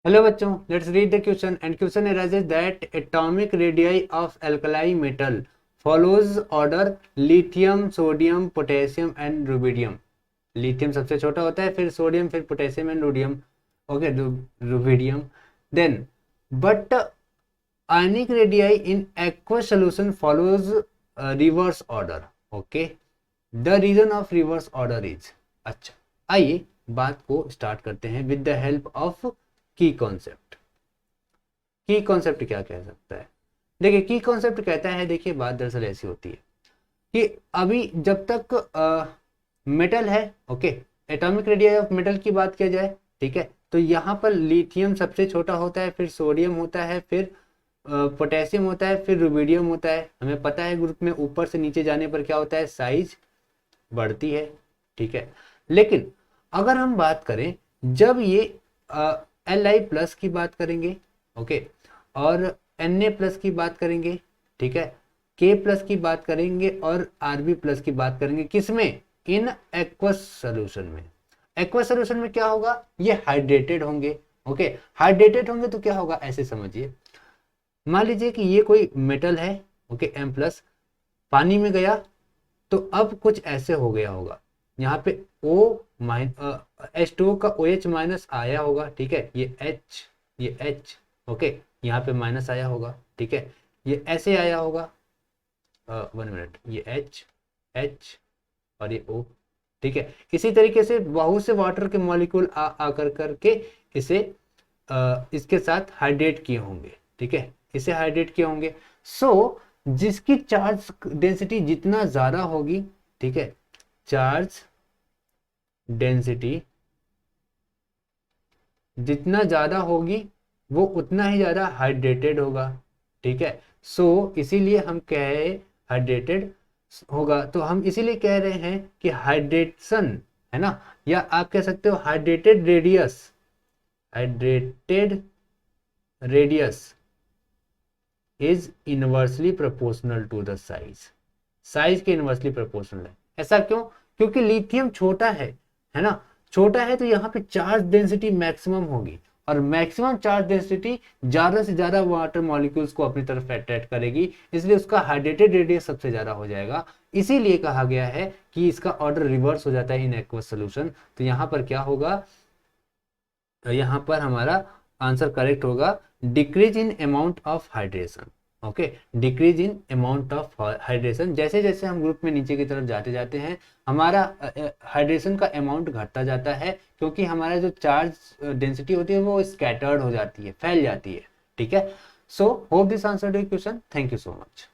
Hello बच्चों, let's read the question and question arises that atomic radii of alkali metal follows order lithium, sodium, potassium and rubidium. Lithium सबसे छोटा होता है, फिर sodium, फिर potassium and rhodium, okay, rubidium. Then but ionic radii in aqueous solution follows reverse order. Okay, the reason of reverse order is. अच्छा, आइए बात को स्टार्ट करते हैं with the help of key concept. Key concept क्या कह सकता है? देखिए, की कॉन्सेप्ट कहता है, देखिए बात दरअसल ऐसी होती है कि अभी जब तक मेटल है, okay, atomic radius of metal की बात किया जाए, ठीक है, तो यहाँ पर लिथियम सबसे छोटा होता है, फिर सोडियम होता है, फिर पोटेशियम होता है, फिर रुबिडियम होता है. हमें पता है ग्रुप में ऊपर से नीचे जाने पर क्या होता है, साइज बढ़ती है, ठीक है. लेकिन अगर हम बात करें, जब ये Li प्लस की बात करेंगे, ओके, और Na प्लस की बात करेंगे, ठीक है, K प्लस की बात करेंगे और Rb प्लस की बात करेंगे, किसमें? इन एक्वस सोल्यूशन में. एक्वस सोल्यूशन में क्या होगा, ये हाइड्रेटेड होंगे, ओके. हाइड्रेटेड होंगे तो क्या होगा, ऐसे समझिए, मान लीजिए कि ये कोई मेटल है, ओके, M प्लस, पानी में गया तो अब कुछ ऐसे हो गया होगा, यहाँ पे H2O का OH माइनस आया होगा, ठीक है, ये H, ओके, यहाँ पे माइनस आया होगा, ठीक है, ये ऐसे आया होगा, 1 मिनट, ये H और ये O, ठीक है. इसी तरीके से बहुत से वाटर के मॉलिक्यूल आकर करके इसे इसके साथ हाइड्रेट किए होंगे, ठीक है, इसे हाइड्रेट किए होंगे. सो जिसकी चार्ज डेंसिटी जितना ज्यादा होगी, ठीक है, चार्ज डेंसिटी जितना ज्यादा होगी वो उतना ही ज्यादा हाइड्रेटेड होगा, ठीक है. सो इसीलिए हम कहे हाइड्रेटेड होगा, तो हम इसीलिए कह रहे हैं कि हाइड्रेशन है ना, या आप कह सकते हो hydrated radius is inversely proportional to the size के इनवर्सली प्रोपोर्शनल है. ऐसा क्यों? क्योंकि लिथियम छोटा है ना, छोटा है तो यहाँ पे चार्ज डेंसिटी मैक्सिमम होगी, और मैक्सिमम चार्ज डेंसिटी ज्यादा से ज्यादा वाटर मॉलिक्यूल्स को अपनी तरफ अट्रैक्ट करेगी, इसलिए उसका हाइड्रेटेड रेडियस सबसे ज्यादा हो जाएगा. इसीलिए कहा गया है कि इसका ऑर्डर रिवर्स हो जाता है इन एक्वस सोल्यूशन. तो यहाँ पर क्या होगा, यहाँ पर हमारा आंसर करेक्ट होगा, decrease in amount of hydration. Okay, decrease in amount of hydration. जैसे जैसे हम ग्रुप में नीचे की तरफ जाते जाते हैं, हमारा हाइड्रेशन का अमाउंट घटता जाता है, क्योंकि हमारा जो चार्ज डेंसिटी होती है वो स्कैटर्ड हो जाती है, फैल जाती है, ठीक है. So hope this answer to question. Thank you so much.